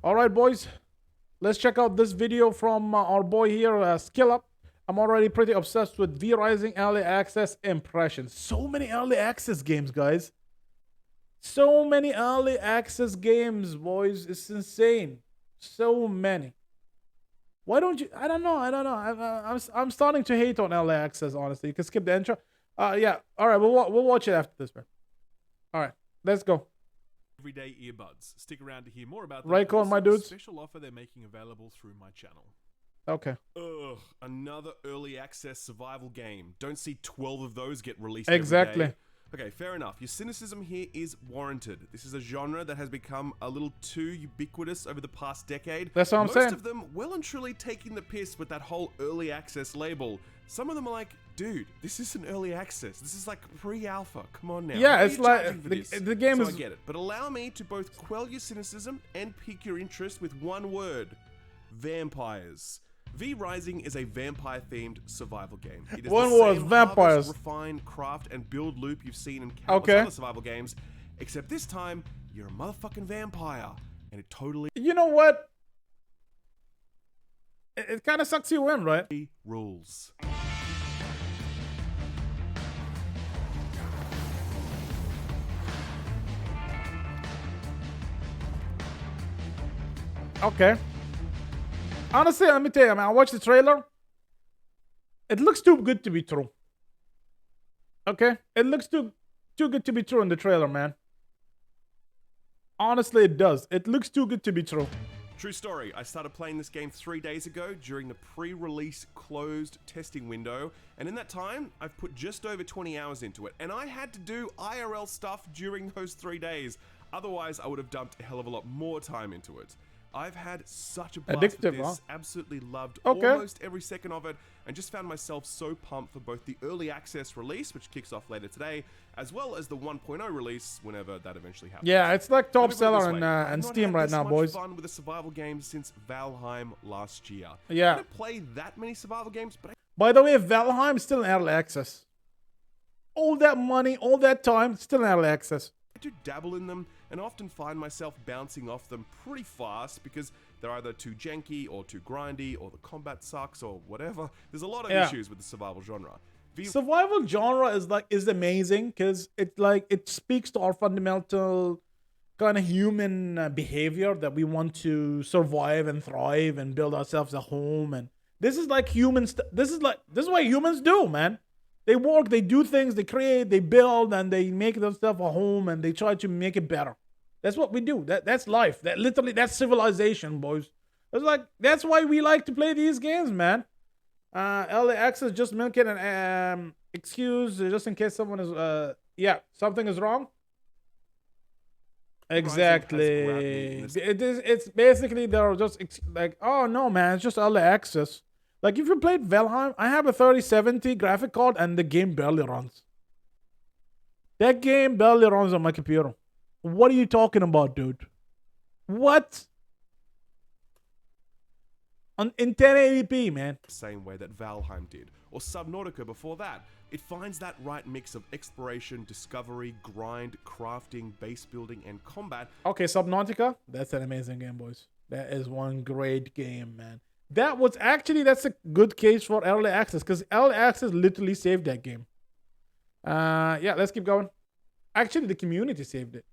All right, boys. Let's check out this video from our boy here, Skill Up. I'm already pretty obsessed with V Rising early access impressions. So many early access games, guys. So many early access games, boys. It's insane. So many. Why don't you? I don't know. I'm starting to hate on early access. Honestly, you can skip the intro. Yeah. All right. We'll watch it after this, man. All right. Let's go. Everyday earbuds. Stick around to hear more about them. Right on, my dudes. Special offer they're making available through my channel. Okay. Ugh, another early access survival game. Don't see 12 of those get released Exactly. every day. Okay, fair enough. Your cynicism here is warranted. This is a genre that has become a little too ubiquitous over the past decade. That's what I'm saying. Most of them well and truly taking the piss with that whole early access label. Some of them are like, dude, this isn't early access. This is like pre-alpha. Come on now. Yeah, Why are it's you like charging for this? the game So is. I get it, but allow me to both quell your cynicism and pique your interest with one word: vampires. V Rising is a vampire-themed survival game. It is One the word, same vampires. harvest, refine, craft, and build loop you've seen in countless other survival games, except this time you're a motherfucking vampire, and it totally You know what? It kind of sucks you in, right? rules. Okay. Honestly, let me tell you, man, I watched the trailer. It looks too good to be true. Okay? It looks too good to be true in the trailer, man. Honestly, it does. It looks too good to be true. True story, I started playing this game 3 days ago during the pre-release closed testing window, and in that time, I've put just over 20 hours into it, and I had to do IRL stuff during those 3 days. Otherwise, I would have dumped a hell of a lot more time into it. I've had such a blast Addictive, with this, huh? absolutely loved Okay. almost every second of it, and just found myself so pumped for both the early access release, which kicks off later today, as well as the 1.0 release whenever that eventually happens. Yeah, it's like Let top me put it seller this in way, I've not Steam had right this now, much boys. fun with a survival game since Valheim last year. Yeah. I don't play that many survival games, but I By the way, Valheim is still in early access. All that money, all that time, still in early access. do dabble in them and often find myself bouncing off them pretty fast because they're either too janky or too grindy or the combat sucks or whatever. There's a lot of issues with the survival genre. Survival genre is amazing because it speaks to our fundamental kind of human behavior that we want to survive and thrive and build ourselves a home. And this is like humans. This is what humans do, man. They work, they do things, they create, they build, and they make themselves a home, and they try to make it better. That's what we do. That's life. That's civilization, boys. It's like that's why we like to play these games, man. Early access, just milking an excuse just in case someone is something is wrong. Exactly. It's basically they're just like, oh no, man, it's just early access. Like if you played Valheim, I have a 3070 graphic card and the game barely runs. That game barely runs on my computer. What are you talking about, dude? What? In 1080p, man. Same way that Valheim did, or Subnautica before that. It finds that right mix of exploration, discovery, grind, crafting, base building, and combat. Okay, Subnautica, that's an amazing game, boys. That is one great game, man. That's a good case for early access because early access literally saved that game. Yeah, let's keep going. Actually, the community saved it.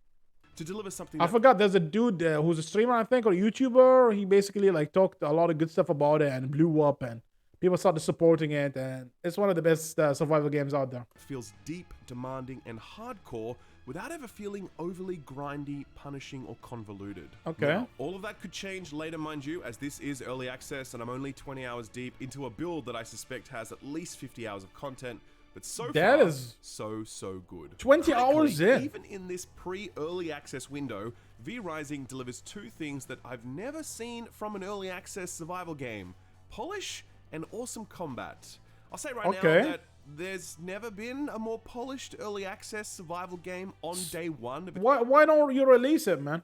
To deliver something I forgot there's a dude who's a streamer, I think, or a YouTuber. He basically like talked a lot of good stuff about it and blew up and people started supporting it, and it's one of the best survival games out there. Feels deep, demanding, and hardcore without ever feeling overly grindy, punishing, or convoluted. Okay. Now, all of that could change later, mind you, as this is early access and I'm only 20 hours deep into a build that I suspect has at least 50 hours of content. But so that far, is so good. 20 hours in. Even in this pre-early access window, V Rising delivers two things that I've never seen from an early access survival game: polish and awesome combat. I'll say right now that there's never been a more polished early access survival game on day one. Why don't you release it, man?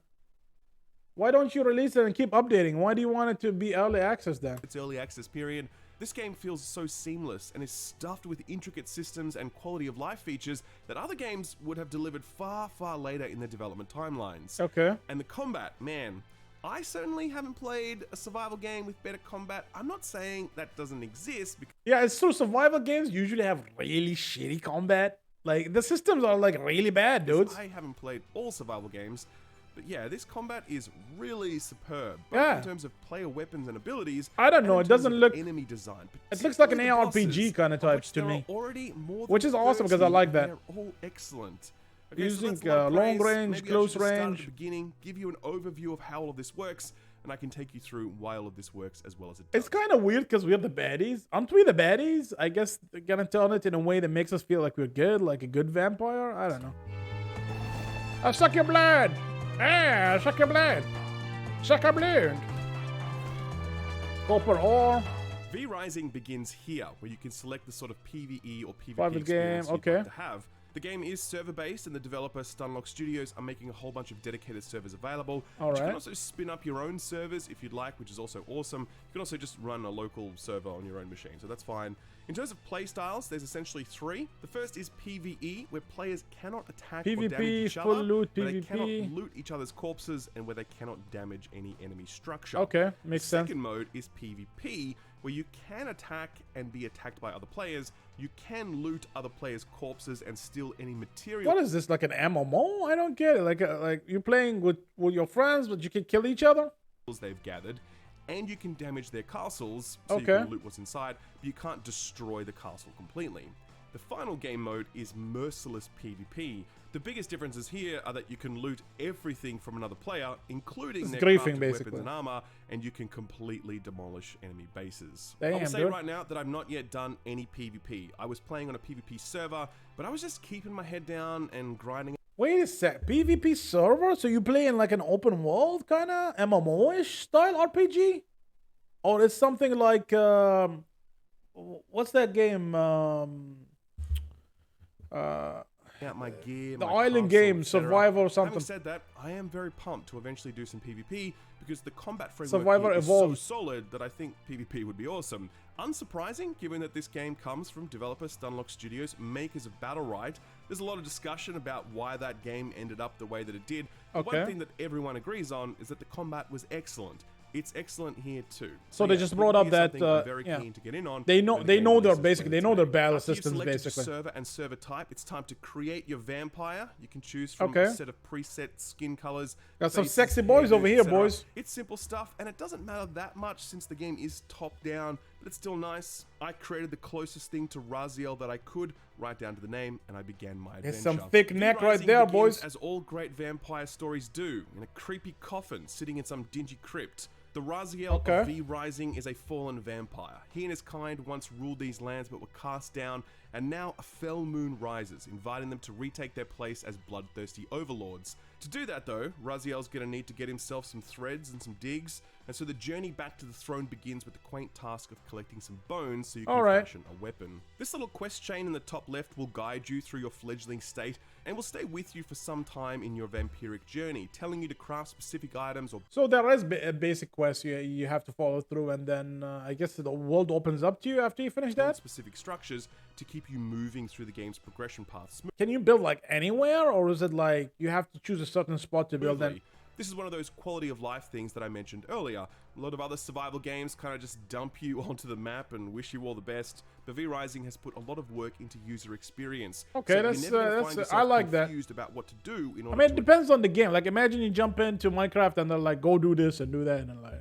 Why don't you release it and keep updating? Why do you want it to be early access then? It's early access period. This game feels so seamless and is stuffed with intricate systems and quality of life features that other games would have delivered far later in their development timelines. Okay. And the combat, man, I certainly haven't played a survival game with better combat. I'm not saying that doesn't exist because Yeah, it's true. Survival games usually have really shitty combat. Like, the systems are like really bad, dudes. I haven't played all survival games. But yeah, this combat is really superb, both Yeah. in terms of player weapons and abilities. I don't and know, in it doesn't terms of look- enemy design. It looks like an particularly the ARPG bosses, kinda of type which to there me. are already more Which than is awesome, 'cause I 30, like and that. They're all excellent. Okay, Using, that's a lot of long praise. range, Maybe I close should just start range. at the beginning, give you an overview of how all of this works, and I can take you through why all of this works as well as it does. It's kind of weird because we're the baddies. Aren't we the baddies? I guess they're gonna turn it in a way that makes us feel like we're good, like a good vampire. I don't know. I suck your blood. I suck your blood. Suck your blood. Copper ore. V-Rising begins here, where you can select the sort of PvE or PvP Private experience game, you'd okay. like to have. The game is server-based, and the developer Stunlock Studios are making a whole bunch of dedicated servers available. But you Alright. can also spin up your own servers if you'd like, which is also awesome. You can also just run a local server on your own machine, so that's fine. In terms of play styles, there's essentially three. The first is PvE, where players cannot attack or PvP, damage each full other, loot, where they PvP. cannot loot each other's corpses, and where they cannot damage any enemy structure. Okay, makes sense. Second mode is PvP, where you can attack and be attacked by other players. You can loot other players' corpses and steal any material What is this, like an MMO? I don't get it. Like you're playing with your friends, but you can kill each other? they've gathered, and you can damage their castles, so you Okay. can loot what's inside, but you can't destroy the castle completely. The final game mode is Merciless PvP. The biggest differences here are that you can loot everything from another player, including It's their griefing, crafted basically. weapons and armor, and you can completely demolish enemy bases. I Damn, will say dude. right now that I've not yet done any PvP. I was playing on a PvP server, but I was just keeping my head down and grinding. Wait a sec, PvP server? So you play in like an open world kind of MMO-ish style RPG? Or it's something like, what's that game? Out my gear, The my island castle, game, etc. Survivor or Having something. said that, I am very pumped to eventually do some PvP because the combat framework Survivor here is so Evolved. solid that I think PvP would be awesome. Unsurprising, given that this game comes from developer Stunlock Studios, makers of Battlerite. There's a lot of discussion about why that game ended up the way that it did. But Okay. one thing that everyone agrees on is that the combat was excellent. It's excellent here too. So they yeah, just brought up PvP is that, something I'm very yeah. keen to get in on. They know- when the they game know their releases basically- later they know their today. battle After you've systems, selected your basically. server and server type, it's time to create your vampire. You can choose from Okay. a set of preset skin colors. Got some faces, sexy boys hairdos, over here, etc. boys. It's simple stuff, and it doesn't matter that much since the game is top down, but it's still nice. I created the closest thing to Raziel that I could, right down to the name, and I began my adventure. There's some thick neck right V-Rising there, begins boys. as all great vampire stories do, in a creepy coffin sitting in some dingy crypt. The Raziel Okay. of V-Rising is a fallen vampire. He and his kind once ruled these lands but were cast down, and now a fell moon rises, inviting them to retake their place as bloodthirsty overlords. To do that though, Raziel's gonna need to get himself some threads and some digs, and so the journey back to the throne begins with the quaint task of collecting some bones so you can Alright. fashion a weapon. This little quest chain in the top left will guide you through your fledgling state, and will stay with you for some time in your vampiric journey, telling you to craft specific items or So there is a basic quest you have to follow through, and then I guess the world opens up to you after you finish build that? specific structures to keep you moving through the game's progression path Can you build like anywhere, or is it like you have to choose a certain spot to build smoothly. then? This is one of those quality of life things that I mentioned earlier. A lot of other survival games kind of just dump you onto the map and wish you all the best, but V-Rising has put a lot of work into user experience. Okay, so that's- you're never gonna that's- find I yourself like that. confused about what to do in I order mean, it to depends on the game. Like, imagine you jump into Minecraft and they're like, go do this and do that, and then like,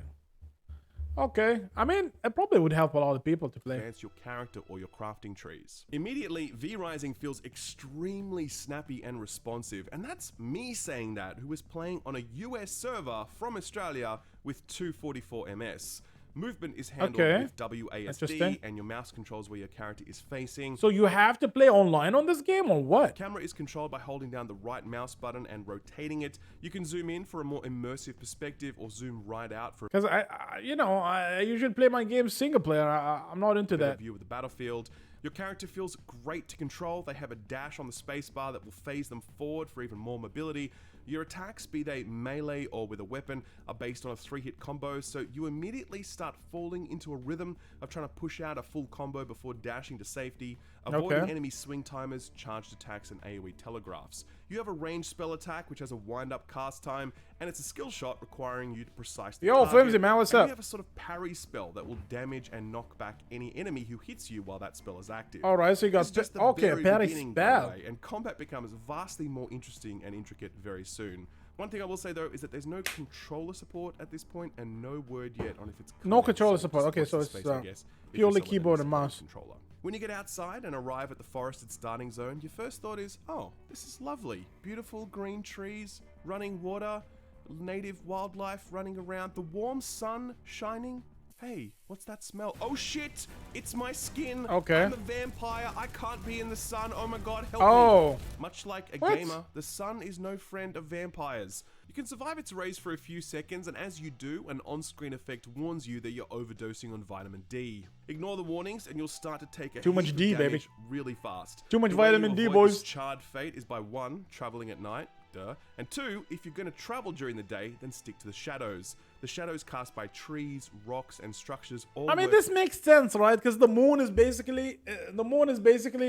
okay. I mean, it probably would help a lot of people to play. advance your character or your crafting trees. Immediately, V-Rising feels extremely snappy and responsive, and that's me saying that, who is playing on a US server from Australia with 244 ms. Movement is handled Okay. with WASD, Interesting. and your mouse controls where your character is facing. So you have to play online on this game, or what? Camera is controlled by holding down the right mouse button and rotating it. You can zoom in for a more immersive perspective or zoom right out for Because I usually play my games single player. I'm not into a better that. view of the battlefield. Your character feels great to control. They have a dash on the spacebar that will phase them forward for even more mobility. Your attacks, be they melee or with a weapon, are based on a 3-hit combo, so you immediately start falling into a rhythm of trying to push out a full combo before dashing to safety. avoiding Okay. enemy swing timers, charged attacks, and AoE telegraphs. You have a ranged spell attack, which has a wind-up cast time, and it's a skill shot requiring you to precisely Yo, target. Flimsy, man, what's and up? you have a sort of parry spell that will damage and knock back any enemy who hits you while that spell is active. All right, so you got It's just the okay, very parry beginning, by the spell. way, and combat becomes vastly more interesting and intricate very soon. One thing I will say though is that there's no controller support at this point, and no word yet on if it's No coming, controller so support. Okay, watch so this it's space, I guess, if purely you're someone that keyboard needs and a mouse. controller. When you get outside and arrive at the forested starting zone, your first thought is, oh, this is lovely. Beautiful green trees, running water, native wildlife running around, the warm sun shining. Hey, what's that smell? Oh shit! It's my skin! Okay. I'm a vampire, I can't be in the sun, oh my god, help Oh. me! Much like a What? gamer, the sun is no friend of vampires. You can survive its rays for a few seconds, and as you do, an on-screen effect warns you that you're overdosing on vitamin D. Ignore the warnings, and you'll start to take a Too much heap of D, baby. damage really fast. Too much The way you vitamin D, avoid boys. this charred fate is by 1, traveling at night, duh, and 2, if you're going to travel during the day, then stick to the shadows. The shadows cast by trees, rocks, and structures all I mean, work this makes sense, right? Because the moon is basically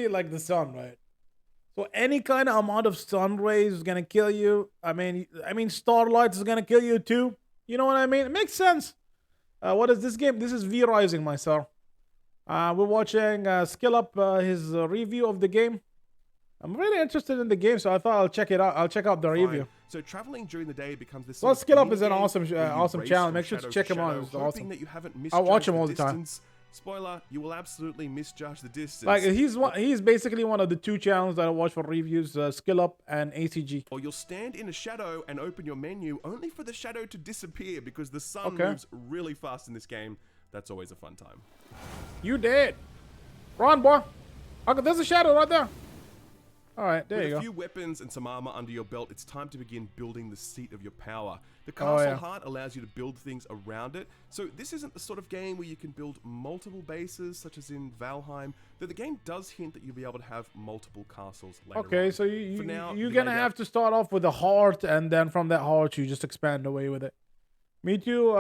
like the sun, right? So any kind of amount of sun rays is gonna kill you. I mean, starlight is gonna kill you too. You know what I mean? It makes sense. What is this game? This is V Rising, myself. We're watching Skill Up his review of the game. I'm really interested in the game, so I thought I'll check it out. I'll check out the fine. review. So traveling during the day becomes this. Well, sort of Skill Up is an mini-game awesome, where you awesome race channel. from Make sure to shadow check him out. shadow, It's hoping awesome. that you haven't I'll watch misjudged him the all the time. distance. Spoiler: you will absolutely misjudge the distance. Like he's basically one of the two channels that I watch for reviews: Skill Up and ACG. Or you'll stand in a shadow and open your menu only for the shadow to disappear because the sun Okay. moves really fast in this game. That's always a fun time. You dead. Run, boy. Okay, there's a shadow right there. All right, there With you a go. few weapons and some armor under your belt, it's time to begin building the seat of your power. The castle yeah. heart allows you to build things around it, so this isn't the sort of game where you can build multiple bases, such as in Valheim, though the game does hint that you'll be able to have multiple castles later Okay, on. so For now, you're you gonna laid have out- to start off with a heart, and then from that heart, you just expand away with it. Me too.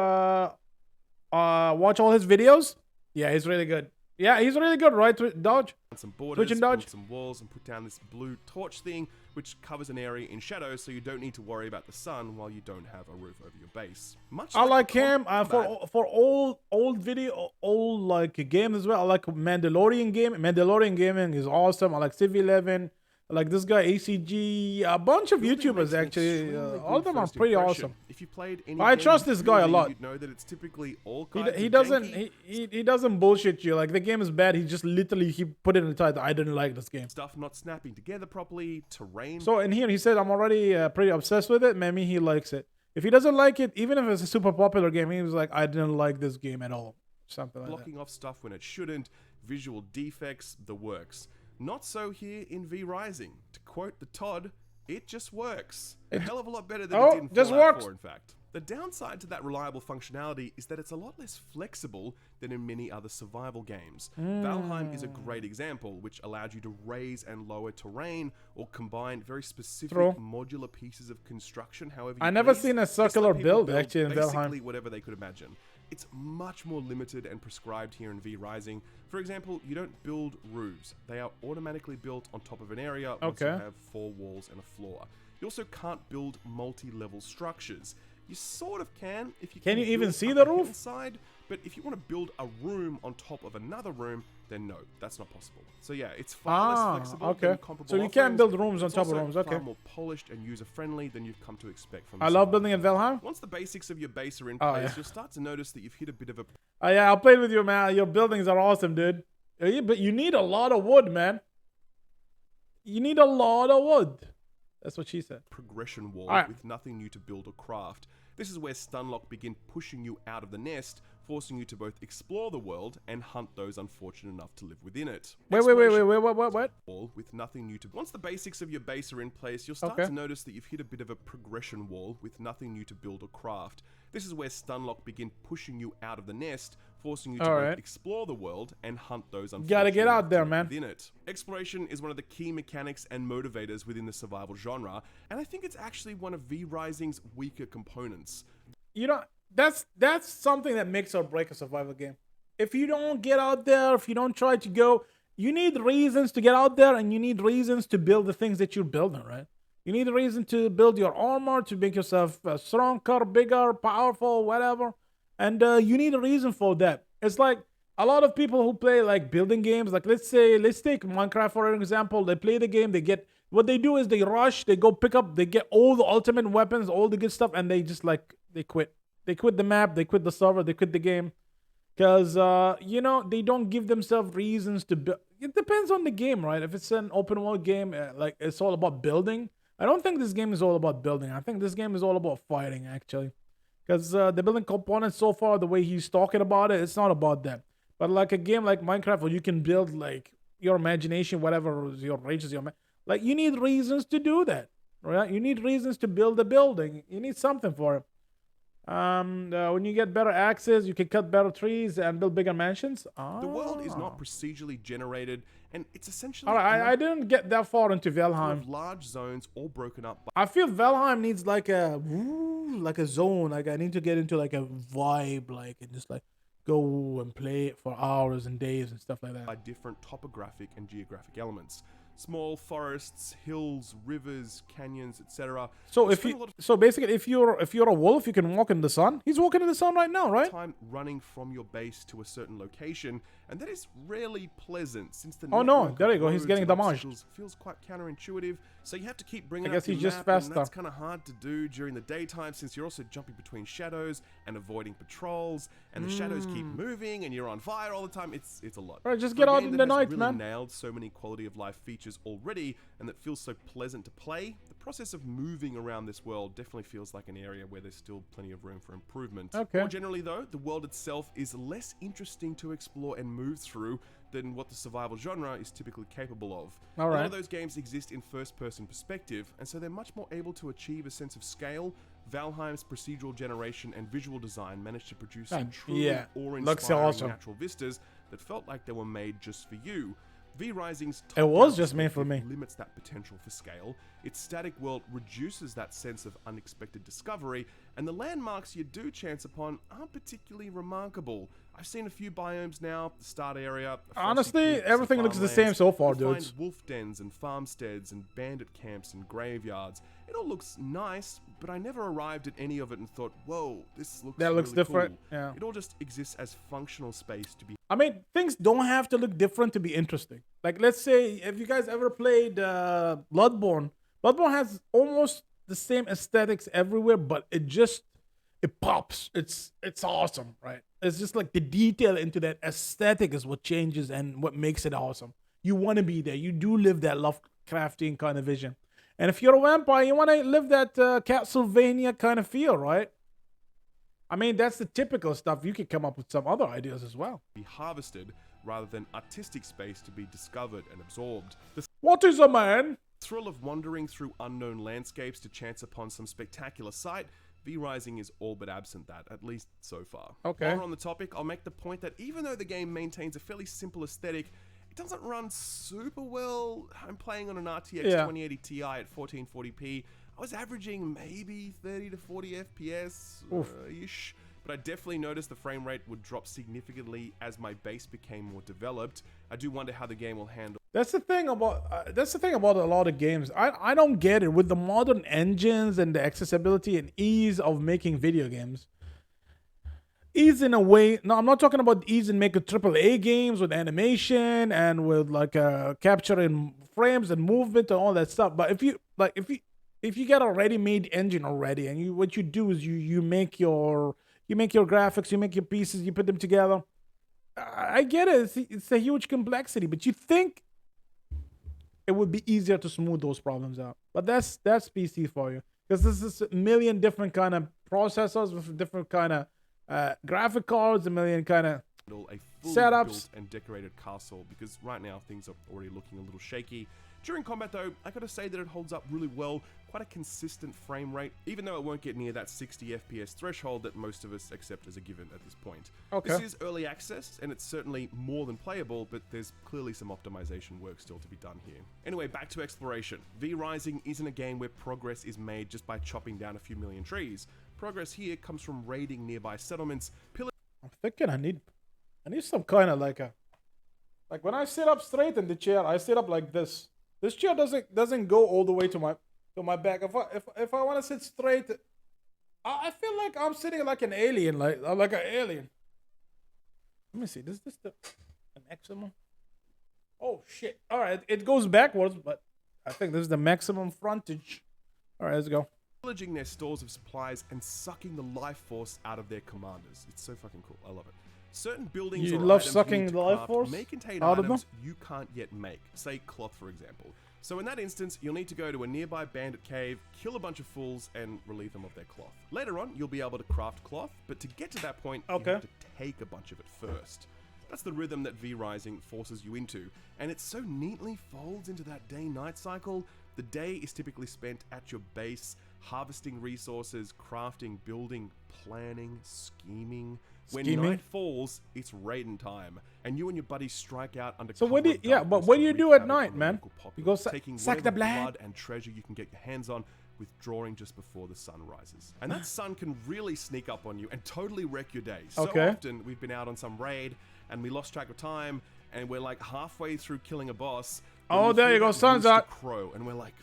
Watch all his videos. Yeah, he's really good. Yeah, he's really good, right? Dodge. some borders, Switch and dodge. build some walls, and put down this blue torch thing, which covers an area in shadow, so you don't need to worry about the sun while you don't have a roof over your base. Much I like the him combat- for old video, old like games as well. I like Mandalorian game. Mandalorian gaming is awesome. I like Civ 11. I like this guy ACG. A bunch of Building makes YouTubers an actually. extremely All of good them are first pretty impression. awesome. If you played any I game trust this guy a purely, lot. You'd know that it's typically all He, kinds he of doesn't janky he doesn't bullshit you. Like the game is bad. He just literally he put it in the title. I didn't like this game. stuff not snapping together properly, terrain. So in here he said I'm already pretty obsessed with it. Maybe he likes it. If he doesn't like it, even if it's a super popular game, he was like I didn't like this game at all. Something like that. blocking off stuff when it shouldn't, visual defects, the works. Not so here in V Rising. To quote the Todd, it just works. A hell of a lot better than Oh, it did in just Fallout works. 4, in fact. The downside to that reliable functionality is that it's a lot less flexible than in many other survival games. Valheim is a great example, which allowed you to raise and lower terrain or combine very specific True. modular pieces of construction. However, I you never please, seen a just let circular people build, build actually, in Valheim. basically whatever they could imagine. It's much more limited and prescribed here in V Rising. For example, you don't build roofs. They are automatically built on top of an area once you Okay. have 4 walls and a floor. You also can't build multi-level structures. You sort of can if you Can you even build see up the a roof? hillside, but if you want to build a room on top of another room, then no, that's not possible. So yeah, it's far less flexible okay. than comparable So you can offerings, build rooms but on it's top of also rooms, okay. far more polished and user-friendly than you've come to expect from I the love survival building in genre. Valheim. Once the basics of your base are in Oh, place, yeah. you'll start to notice that you've hit a bit of a Oh yeah, I'll play with you, man. Your buildings are awesome, dude. But you need a lot of wood, man. You need a lot of wood. That's what she said. progression wall Alright. with nothing new to build or craft. This is where Stunlock begin pushing you out of the nest, forcing you to both explore the world and hunt those unfortunate enough to live within it. Wait, Exploration what? wall with nothing new to. Once the basics of your base are in place, you'll start Okay. to notice that you've hit a bit of a progression wall with nothing new to build or craft. This is where Stunlock begin pushing you out of the nest, forcing you to both Alright. explore the world and hunt those unfortunate Gotta get enough out to there, live man. within it. Exploration is one of the key mechanics and motivators within the survival genre, and I think it's actually one of V Rising's weaker components. You know, that's something that makes or break a survival game. If you don't get out there, if you don't try to go you need reasons to get out there, and you need reasons to build the things that you're building, right? You need a reason to build your armor, to make yourself stronger, bigger, powerful, whatever. And you need a reason for that. It's like a lot of people who play like building games, like let's take Minecraft for an example. They play the game, they get what they do is they rush, they go pick up, they get all the ultimate weapons, all the good stuff, and they just like they quit. They quit the map, they quit the server, they quit the game because they don't give themselves reasons to build. It depends on the game, right? If it's an open world game, like it's all about building. I don't think this game is all about building. I think this game is all about fighting, actually, because the building components so far, the way he's talking about it, it's not about that. But like a game like Minecraft, where you can build like your imagination, whatever your reaches like you need reasons to do that, right? You need reasons to build a building. You need something for it. When you get better axes, you can cut better trees and build bigger mansions. The world is not procedurally generated, and it's essentially All right, I didn't get that far into Valheim. large zones all broken up by I feel Valheim needs like a zone. Like I need to get into like a vibe, like and just like go and play it for hours and days and stuff like that. different topographic and geographic elements. Small forests, hills, rivers, canyons, etc. So basically if you're a wolf, you can walk in the sun. He's walking in the sun right now, right? Time running from your base to a certain location, and that is rarely pleasant since the Oh no, network there of you go. He's roads getting and damaged. obstacles feels quite counterintuitive. So you have to keep bringing I guess up your he's just map, and faster. that's kind of hard to do during the daytime since you're also jumping between shadows and avoiding patrols, and the shadows keep moving, and you're on fire all the time. It's a lot. All right, just For get a out game in that the has night, really man. nailed so many quality of life features already, and that feels so pleasant to play. The process of moving around this world definitely feels like an area where there's still plenty of room for improvement. Okay. More generally though, the world itself is less interesting to explore and move through than what the survival genre is typically capable of. All A lot right. of those games exist in first-person perspective, and so they're much more able to achieve a sense of scale. Valheim's procedural generation and visual design managed to produce some truly yeah. Looks awe-inspiring awesome. natural vistas that felt like they were made just for you. V Rising's It was just made for me. limits that potential for scale. Its static world reduces that sense of unexpected discovery, and the landmarks you do chance upon aren't particularly remarkable. I've seen a few biomes now, the start area. Honestly, everything looks the same so far, dudes. Find wolf dens and farmsteads and bandit camps and graveyards. It all looks nice, but I never arrived at any of it and thought, whoa, this looks That looks really different, cool. yeah. It all just exists as functional space to be I mean, things don't have to look different to be interesting. Like, let's say, if you guys ever played Bloodborne, Bloodborne has almost the same aesthetics everywhere, but it pops. It's awesome, right? It's just like the detail into that aesthetic is what changes and what makes it awesome. You want to be there. You do live that Lovecraftian kind of vision. And if you're a vampire, you want to live that Castlevania kind of feel, right? I mean, that's the typical stuff. You could come up with some other ideas as well. harvested rather than artistic space to be discovered and absorbed. The What is a man? thrill of wandering through unknown landscapes to chance upon some spectacular sight, V Rising is all but absent that, at least so far. Okay. While we're on the topic, I'll make the point that even though the game maintains a fairly simple aesthetic, it doesn't run super well. I'm playing on an RTX 2080 Ti at 1440p. I was averaging maybe 30 to 40 FPS ish, but I definitely noticed the frame rate would drop significantly as my base became more developed. I do wonder how the game will handle. That's the thing about a lot of games. I don't get it with the modern engines and the accessibility and ease of making video games. Ease in a way. No, I'm not talking about ease in making AAA games with animation and with like capturing frames and movement and all that stuff. But if you get a ready-made engine already, and what you do is you make your graphics, you make your pieces, you put them together. I get it. It's a huge complexity, but you think it would be easier to smooth those problems out. But that's PC for you, because this is a million different kind of processors with different kind of graphic cards, a million kind of A fully setups. built and decorated castle, because right now things are already looking a little shaky. During combat though, I gotta say that it holds up really well, quite a consistent frame rate, even though it won't get near that 60 FPS threshold that most of us accept as a given at this point. Okay. This is early access, and it's certainly more than playable, but there's clearly some optimization work still to be done here. Anyway, back to exploration. V Rising isn't a game where progress is made just by chopping down a few million trees. Progress here comes from raiding nearby settlements, I'm thinking I need some kind of like a Like when I sit up straight in the chair, I sit up like this. This chair doesn't go all the way to my back. If I want to sit straight, I feel like I'm sitting like an alien, like I'm like an alien. Let me see. Is this the maximum? Oh shit! All right, it goes backwards, but I think this is the maximum frontage. All right, let's go. Pillaging their stores of supplies and sucking the life force out of their commanders. It's so fucking cool. I love it. Certain buildings You or love items sucking you need to the life craft force may contain out of items you can't yet make. Say cloth, for example. So in that instance, you'll need to go to a nearby bandit cave, kill a bunch of fools, and relieve them of their cloth. Later on, you'll be able to craft cloth, but to get to that point, you have to take a bunch of it first. That's the rhythm that V-Rising forces you into, and it so neatly folds into that day-night cycle. The day is typically spent at your base, harvesting resources, crafting, building, planning, scheming. When night falls, it's raiding time, and you and your buddies strike out under. So what do what do you do at night, man? You go suck the blood and treasure you can get your hands on, withdrawing just before the sun rises. And that sun can really sneak up on you and totally wreck your day. So often we've been out on some raid and we lost track of time, and we're like halfway through killing a boss. Oh, there you go, sun's out. Crow, and we're like,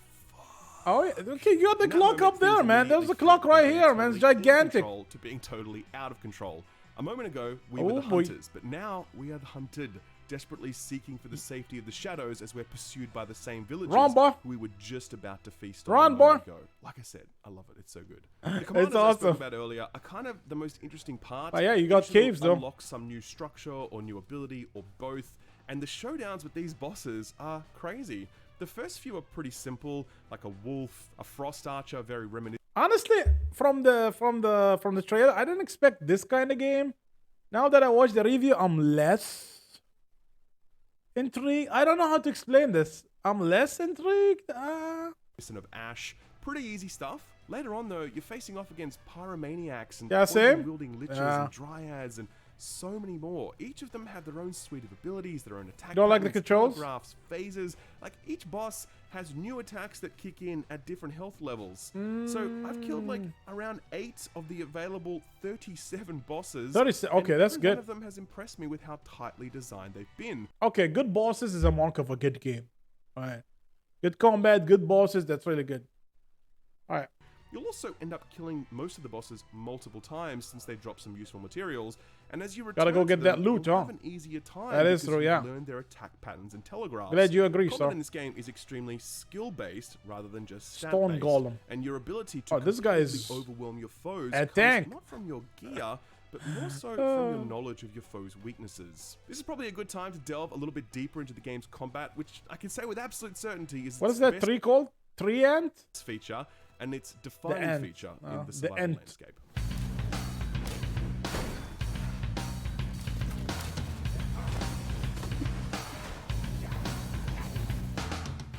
oh yeah, okay, you got the clock up there, man. There's a clock right here, man. It's gigantic. To being totally out of control. A moment ago, we were the hunters, but now we are the hunted, desperately seeking for the safety of the shadows as we're pursued by the same villagers we were just about to feast on a moment ago. Like I said, I love it. It's so good. The commanders I spoke about earlier are kind of the most interesting part. Oh yeah, you got caves though. Unlock some new structure or new ability or both, and the showdowns with these bosses are crazy. The first few are pretty simple, like a wolf, a frost archer, very reminiscent. Honestly, from the trailer, I didn't expect this kind of game. Now that I watched the review, I'm less intrigued. I don't know how to explain this. I'm less intrigued. Of Ash, pretty easy stuff. Later on, though, you're facing off against pyromaniacs and wielding liches and dryads and so many more. Each of them have their own suite of abilities, their own attack. Don't like the controls? Graphs, phases. Like each boss has new attacks that kick in at different health levels. So I've killed like around 8 of the available 37 bosses. Okay, that's good. One of them has impressed me with how tightly designed they've been. Okay, good bosses is a mark of a good game. All right, good combat, good bosses. That's really good. All right. You'll also end up killing most of the bosses multiple times since they drop some useful materials, and as you return gotta go get that loot, you'll have an easier time. That is true, yeah. Learn their attack patterns and telegraphs. Glad you agree, Combat in this game is extremely skill-based rather than just stat-based. Stone Golem. And your ability to this guy is overwhelm your foes a comes tank. not from your gear, but more so from your knowledge of your foe's weaknesses. This is probably a good time to delve a little bit deeper into the game's combat, which I can say with absolute certainty is what is that tree called? Tree ant? Feature. And its defining feature in the survival landscape.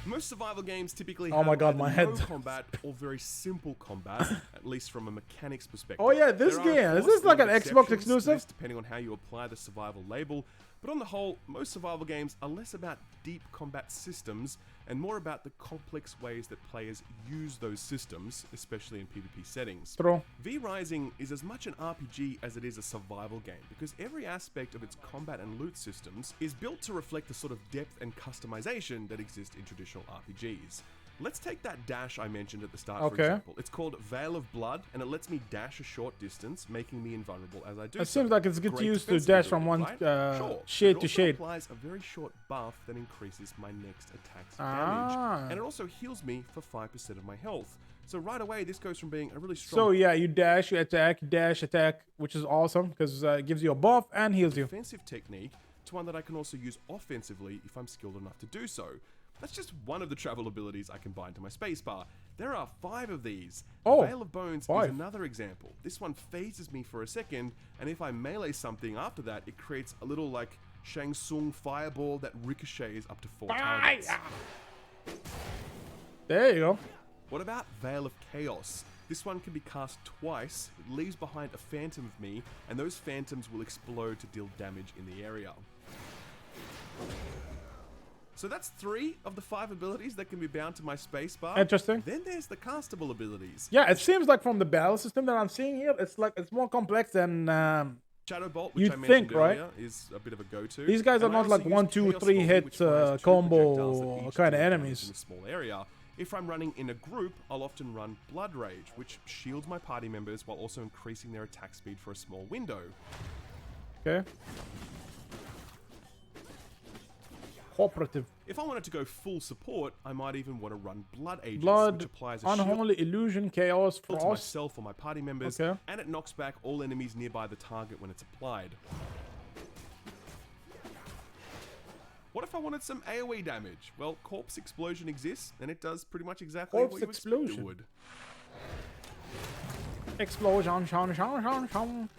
Most survival games typically have my God, my head. no combat or very simple combat, at least from a mechanics perspective. Oh yeah, this game. Is this like an Xbox exclusive? Depending on how you apply the survival label. But on the whole, most survival games are less about deep combat systems and more about the complex ways that players use those systems, especially in PvP settings. True. V-Rising is as much an RPG as it is a survival game, because every aspect of its combat and loot systems is built to reflect the sort of depth and customization that exist in traditional RPGs. Let's take that dash I mentioned at the start, for example. It's called Veil of Blood, and it lets me dash a short distance, making me invulnerable as I do. It seems like it's good to use to dash from one shade to shade. It applies a very short buff that increases my next attack's damage, and it also heals me for 5% of my health. So right away, this goes from being a really strong... So yeah, you dash, you attack, dash, attack, which is awesome, because it gives you a buff and heals you. ...defensive technique to one that I can also use offensively if I'm skilled enough to do so. That's just one of the travel abilities I can bind to my spacebar. There are 5 of these. Veil of Bones is another example. This one phases me for a second, and if I melee something after that, it creates a little, like, Shang Tsung fireball that ricochets up to 4 targets. There you go. What about Veil of Chaos? This one can be cast twice. It leaves behind a phantom of me, and those phantoms will explode to deal damage in the area. So that's 3 of the 5 abilities that can be bound to my spacebar. Interesting. Then there's the castable abilities. Yeah, it seems like from the battle system that I'm seeing here, it's like it's more complex than Shadow Bolt, which You'd I mentioned think, right? earlier, is a bit of a go-to. These guys are And I not like also 1, use 2, Chaos 3 Volley, hit which fires 2 projectiles that combo each kind deal of damage enemies. in a small area. If I'm running in a group, I'll often run Blood Rage, which shields my party members while also increasing their attack speed for a small window. Okay. Cooperative. If I wanted to go full support, I might even want to run Blood Aegis, which Blood, applies a shield Unholy Illusion, Chaos, to Frost. myself or my party members, Okay. and it knocks back all enemies nearby the target when it's applied. What if I wanted some AoE damage? Well, Corpse Explosion exists, and it does pretty much exactly Corpse what you expect it Explosion. would. Explosion, shon, shon, shon, shon.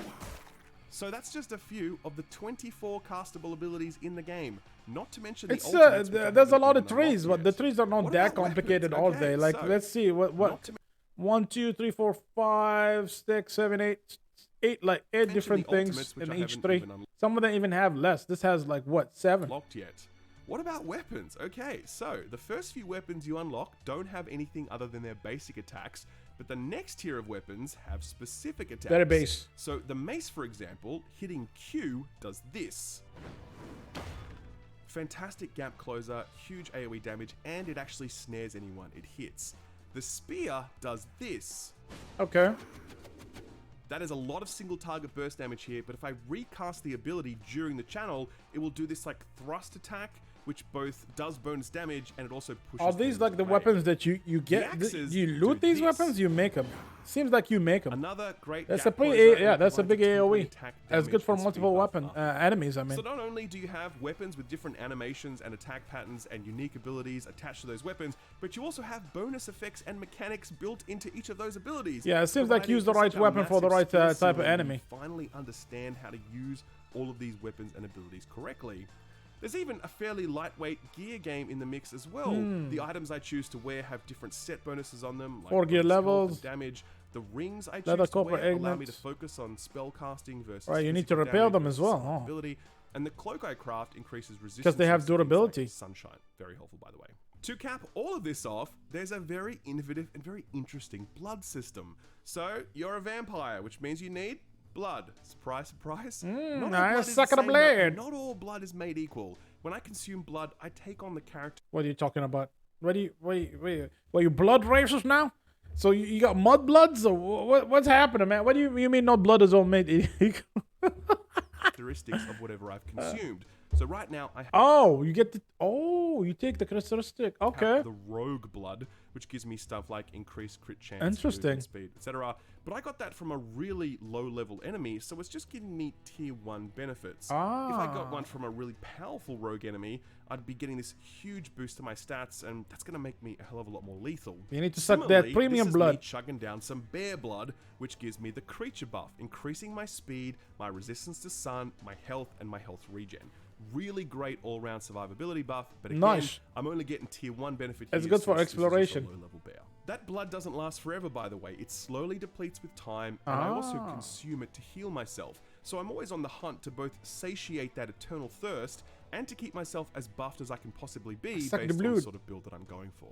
So that's just a few of the 24 castable abilities in the game. Not to mention the It's ultimates, which I there's a haven't lot of even unlocked trees, but yet. the trees are not What that about complicated, weapons? are they? Okay, Like, so, let's see not what to 1, 2, 3, 4, 5, 6, 7, 8, 8, like 8 mention different the things ultimates, which in I each haven't tree. even unlocked. Some of them even have less. This has like what, 7? Locked yet. What about weapons? Okay, so the first few weapons you unlock don't have anything other than their basic attacks, but the next tier of weapons have specific attacks. Very base. So the mace, for example, hitting Q does this. Fantastic gap closer, huge AoE damage, and it actually snares anyone it hits. The spear does this. Okay. That is a lot of single target burst damage here, but if I recast the ability during the channel, it will do this like thrust attack, which both does bonus damage and it also pushes. Are these like the away. weapons that you get? axes You loot do these this. weapons? You make them. Seems like you make them. Another great. That's a gap pretty closer yeah. and That's a provides big temporary AOE. attack That's good damage for and speed multiple buff weapon up. enemies. I mean. So not only do you have weapons with different animations and attack patterns and unique abilities attached to those weapons, but you also have bonus effects and mechanics built into each of those abilities. Yeah, it seems like providing use the such right a weapon for the massive right skill type ceiling of when you enemy. Finally understand how to use all of these weapons and abilities correctly. There's even a fairly lightweight gear game in the mix as well. The items I choose to wear have different set bonuses on them, like 4 gear bonus health and levels. damage. The rings I Leather choose to copper wear allow me to agnats. focus on spell casting versus Right, you need to physical repair damage them as versus well, huh? survivability. And the cloak I craft increases resistance Because they have to things like durability. sunshine. Very helpful, by the way. To cap all of this off, there's a very innovative and very interesting blood system. So you're a vampire, which means you need blood. Surprise, surprise. Not all blood is the suck at a same, though, blade. and not all blood is made equal. When I consume blood, I take on the character. What are you talking about? What are you blood racist now? So you got mud bloods or what's happening, man? What do you mean no blood is all made equal? Characteristics of whatever I've consumed. So right now I Oh, you get the you take the characteristic. Okay. have the rogue blood, which gives me stuff like increased crit chance, Interesting. movement speed, etc. But I got that from a really low-level enemy, so it's just giving me tier 1 benefits. If I got one from a really powerful rogue enemy, I'd be getting this huge boost to my stats, and that's going to make me a hell of a lot more lethal. You need to suck that Similarly, premium this is blood. me chugging down some bear blood, which gives me the creature buff, increasing my speed, my resistance to sun, my health, and my health regen. Really great all-round survivability buff, but again, Nice. I'm only getting tier 1 benefit It's here good for since this is also exploration. low-level bear. That blood doesn't last forever, by the way. It slowly depletes with time, and I also consume it to heal myself. So I'm always on the hunt to both satiate that eternal thirst and to keep myself as buffed as I can possibly be based Suck the on the blood. sort of build that I'm going for.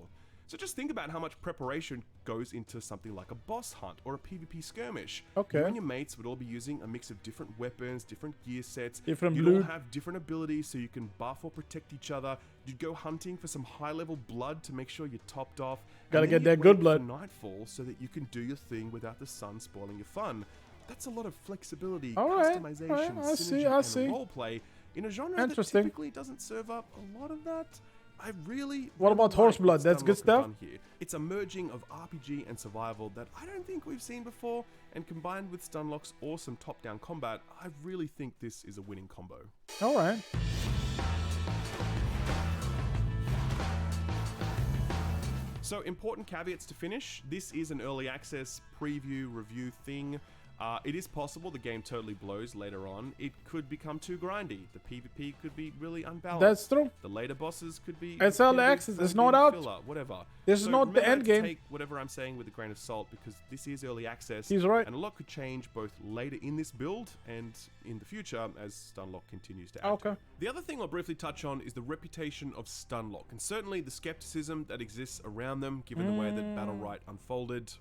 So just think about how much preparation goes into something like a boss hunt or a PvP skirmish. Okay. You and your mates would all be using a mix of different weapons, different gear sets. Different You'd all loot. have different abilities so you can buff or protect each other. You'd go hunting for some high-level blood to make sure you're topped off. Gotta And then get that you'd good wait blood. for nightfall so that you can do your thing without the sun spoiling your fun. That's a lot of flexibility, All right, customization, all right, I see, synergy, I and see. roleplay in a genre that Interesting. typically doesn't serve up a lot of that. I really. What about horse like blood? what That's good Stunlock have stuff? done here. It's a merging of RPG and survival that I don't think we've seen before, and combined with Stunlock's awesome top-down combat, I really think this is a winning combo. All right. So, important caveats to finish. This is an early access preview review thing. It is possible the game totally blows later on. It could become too grindy. The PvP could be really unbalanced. That's true. The later bosses could be. It's early could be access. It's filler, not out. filler, whatever. This is not the remember end to game. Take whatever I'm saying with a grain of salt because this is early access. He's right. And a lot could change both later in this build and in the future as Stunlock continues to add. Okay. To it. The other thing I'll briefly touch on is the reputation of Stunlock, and certainly the skepticism that exists around them, given the way that Battle Right unfolded.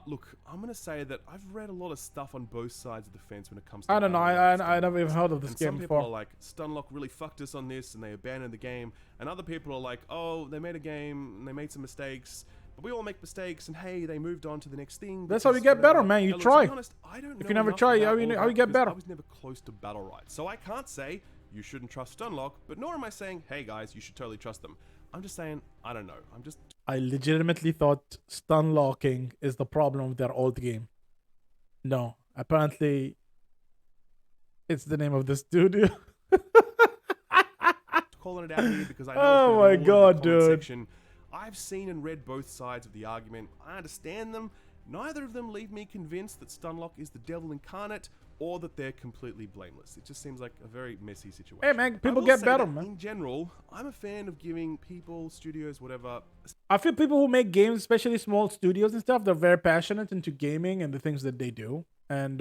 Look, I'm gonna say that I've read a lot of stuff tough on both sides of the fence when it comes to. I don't know. I never even heard of this and game some people before. are like, Stunlock really fucked us on this, and they abandoned the game. And other people are like, oh, they made a game and they made some mistakes. But we all make mistakes, and hey, they moved on to the next thing. That's how you because get better, whatever. man. You Now, look, try. To be honest, I don't If know you never enough try, about how all you that get because better? I was never close to battle rights, so I can't say you shouldn't trust Stunlock. But nor am I saying, hey guys, you should totally trust them. I'm just saying, I don't know. I legitimately thought stun locking is the problem with their old game. No, apparently it's the name of the studio. calling it out here because I know Oh it's my been all over God, the comment dude. section. I've seen and read both sides of the argument. I understand them. Neither of them leave me convinced that Stunlock is the devil incarnate or that they're completely blameless. It just seems like a very messy situation. Hey, man, I people will get say better, that man. In general, I'm a fan of giving people, studios, whatever. I feel people who make games, especially small studios and stuff, they're very passionate into gaming and the things that they do. And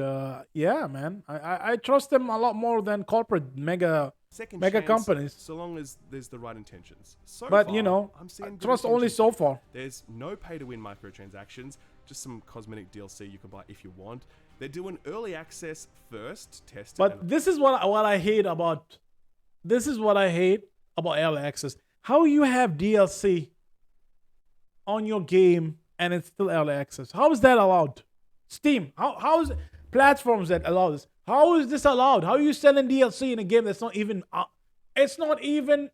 yeah, man, I trust them a lot more than corporate mega chance, companies. so long as there's the right intentions. So But far, you know, I'm seeing good trust only intentions so here. far. There's no pay-to-win microtransactions, just some cosmetic DLC you can buy if you want. They're doing early access first, test. But this is what I hate about. This is what I hate about early access. How you have DLC on your game and it's still early access? How is that allowed? Steam. How is platforms that allow this? How is this allowed? How are you selling DLC in a game that's not even? It's not even.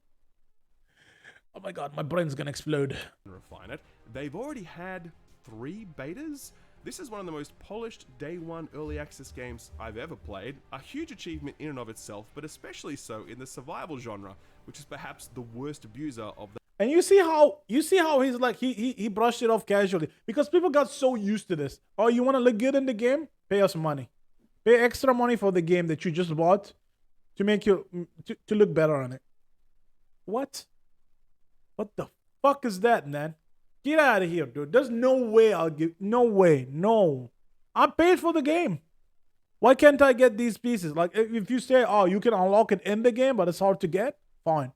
Oh my god, my brain's gonna explode. Refine it. They've already had 3 betas. This is one of the most polished day 1 early access games I've ever played. A huge achievement in and of itself, but especially so in the survival genre, which is perhaps the worst abuser of the. And you see how he's like he brushed it off casually because people got so used to this. Oh, you want to look good in the game? Pay us money. Pay extra money for the game that you just bought to make you to look better on it. What? What the fuck is that, man? Get out of here, dude. There's no way I'll give. No way. No. I paid for the game. Why can't I get these pieces? Like if you say, oh, you can unlock it in the game, but it's hard to get. Fine.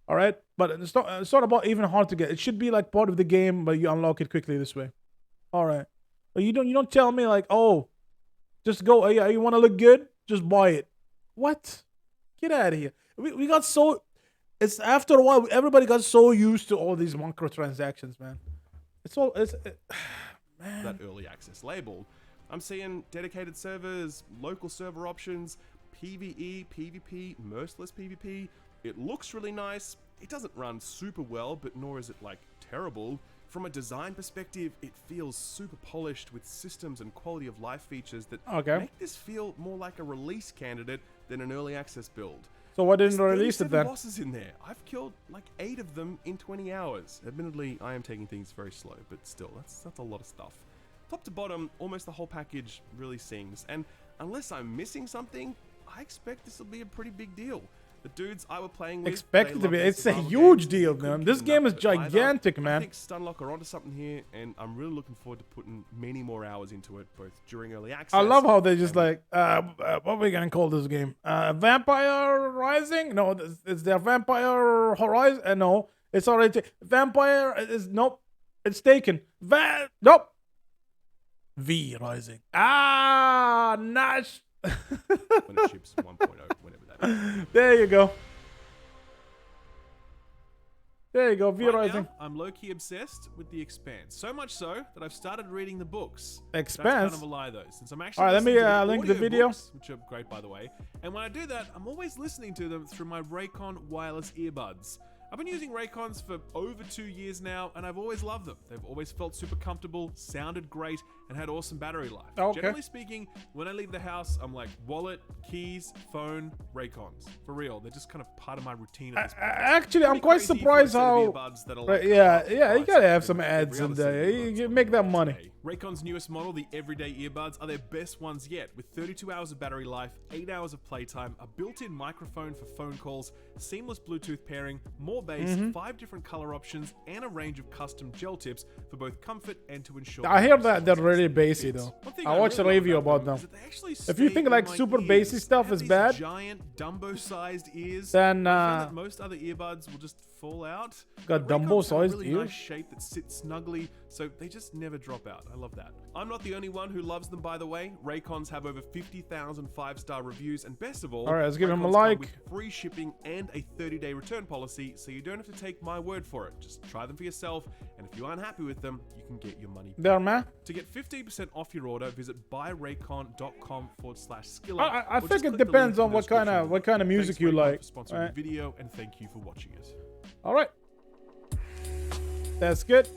All right, but it's not about even hard to get. It should be like part of the game, but you unlock it quickly this way. All right, but you don't tell me like, oh, just go. Oh, yeah, you want to look good? Just buy it. What? Get out of here. We got so. It's after a while everybody got so used to all these microtransactions, man. Man. That early access label. I'm seeing dedicated servers, local server options, PvE, PvP, merciless PvP. It looks really nice. It doesn't run super well, but nor is it like terrible. From a design perspective, it feels super polished with systems and quality of life features that make this feel more like a release candidate than an early access build. So why didn't There's they release it then? bosses in there. I've killed like 8 of them in 20 hours. Admittedly, I am taking things very slow, but still, that's a lot of stuff. Top to bottom, almost the whole package really sings. And unless I'm missing something, I expect this will be a pretty big deal. The dudes I were playing with, Expect it to be. It's a huge deal, man. This game is gigantic, man. I think Stunlock are onto something here, and I'm really looking forward to putting many more hours into it, both during early access. I love how they just like, what are we gonna call this game? Vampire Rising? No, it's their Vampire Horizon. No, it's already Vampire. Is nope, it's taken. Nope. V Rising. Nash. When it ships 1.0, whenever that is. There you go. There you go, V Right Rising. now, I'm low-key obsessed with The Expanse. So much so that I've started reading the books. Expanse? That's kind of a lie, though, since I'm actually All right, let me listening to link the video. audiobooks, which are great, by the way. And when I do that, I'm always listening to them through my Raycon wireless earbuds. I've been using Raycons for over 2 years now, and I've always loved them. They've always felt super comfortable, sounded great, and had awesome battery life. Okay. Generally speaking, when I leave the house, I'm like, wallet, keys, phone, Raycons. For real, they're just kind of part of my routine at this point. Actually, I'm Pretty quite crazy for a surprised set of how. earbuds that are Right, like yeah, half you price gotta have of some every ads in other set of there. earbuds You on make the that market money. today. Raycon's newest model, the everyday earbuds, are their best ones yet, with 32 hours of battery life, 8 hours of playtime, a built-in microphone for phone calls, seamless Bluetooth pairing, more base, 5 different color options, and a range of custom gel tips for both comfort and to ensure. I hear that they're really bassy though. I watched a review about them. If you think like super bassy stuff is bad, giant Dumbo-sized ears, then most other earbuds will just fall out. got But Raycon's Dumbo-sized got a really ears. nice shape that sits snugly, so they just never drop out. I love that. I'm not the only one who loves them, by the way. Raycons have over 50,000 5-star reviews, and best of all, let's give him a Raycons come like. with free shipping and a 30-day return policy, so you don't have to take my word for it. Just try them for yourself, and if you aren't happy with them, you can get your money back. There, man. To get 15% off your order, visit buyraycon.com/skillup. I think it depends on what kind of music you like. For sponsoring the video, and thank you for watching it. All right, that's good.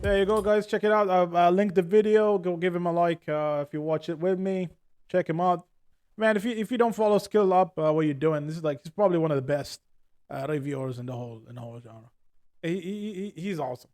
There you go, guys. Check it out. I'll link the video. Go give him a like if you watch it with me. Check him out, man. If you don't follow Skill Up, what you're doing? This is like he's probably one of the best reviewers in the whole genre. He's awesome.